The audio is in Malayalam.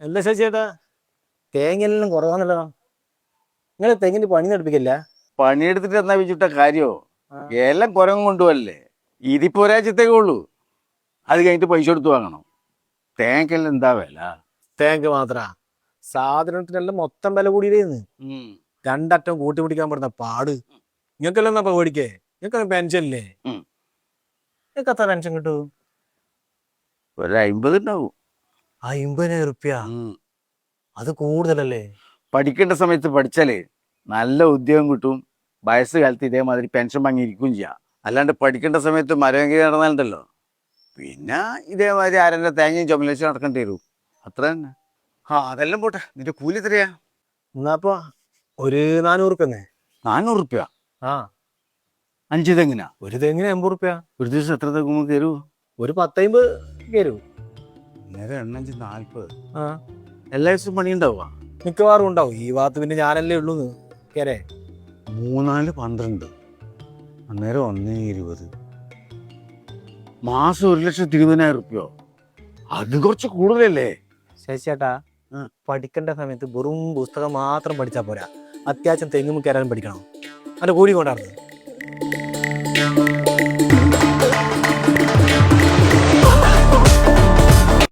എന്താ ചേട്ടാ തേങ്ങയെല്ലാം കുറവാന്നല്ലോ. നിങ്ങൾ തെങ്ങിന് പണി നടപ്പിക്കില്ല? പണിയെടുത്തിട്ട് എന്നാ വെച്ചിട്ട കാര്യോ? ആ. എല്ലാം കുരങ്ങ് കൊണ്ടുപോകല്ലേ. ഇതിപ്പോ ഒരാഴ്ചത്തേക്കേ ഉള്ളൂ. അത് കഴിഞ്ഞിട്ട് പൈസ കൊടുത്ത് വാങ്ങണം. തേങ്ങക്കെല്ലാം എന്താ വില? തേങ്ങ മാത്ര സാധനത്തിനെല്ലാം മൊത്തം വില കൂടിയിരുന്നു. രണ്ടറ്റം കൂട്ടി പിടിക്കാൻ പെടുന്ന പാട്. നിങ്ങൾക്കെല്ലാം എന്നാ പേടിക്കേ? നിങ്ങൾക്ക് പെൻഷൻ ഇല്ലേ? നിങ്ങൾക്ക് എത്ര പെൻഷൻ കിട്ടൂ? ഒരു 50 ഉണ്ടാവും. 50,000 അത് കൂടുതലല്ലേ? പഠിക്കേണ്ട സമയത്ത് പഠിച്ചാലേ നല്ല ഉദ്യോഗം കിട്ടും. വയസ്സ് കാലത്ത് ഇതേമാതിരി പെൻഷൻ വാങ്ങിയിരിക്കുകയും ചെയ്യാം. അല്ലാണ്ട് പഠിക്കേണ്ട സമയത്ത് മരമെങ്കിൽ നടന്നാലുണ്ടല്ലോ, പിന്നെ ഇതേമാതിരി ആരെന്റെ തേങ്ങയും ചുമലേശം നടക്കേണ്ടി വരും. അത്ര തന്നെ. അതെല്ലാം പോട്ടെ, നിന്റെ കൂലി എത്രയാ? എന്നാപ്പോ ഒരു 400 400 ആ 5 തെങ്ങിനാ? ഒരു തെങ്ങിന് 80. ഒരു ദിവസം എത്ര തെങ്ങ് തരൂ? ഒരു 10-50 കയറൂ. നേരെ 8-5-40. ആ എല്ലാ ദിവസവും പണി ഉണ്ടാവുക? മിക്കവാറും ഉണ്ടാവും. ഈ ഭാഗത്ത് പിന്നെ ഞാനല്ലേ ഉള്ളൂ കേരേ. 3-4-12 അന്നേരം 1-20 മാസം 1,20,000. അത് കുറച്ച് കൂടുതലല്ലേ? ശശിയേട്ടാ, പഠിക്കേണ്ട സമയത്ത് വെറും പുസ്തകം മാത്രം പഠിച്ചാൽ പോരാ. അത്യാവശ്യം തെങ്ങും കയറാനും പഠിക്കണം. അതിന്റെ കൂലി കൊണ്ടാണ്.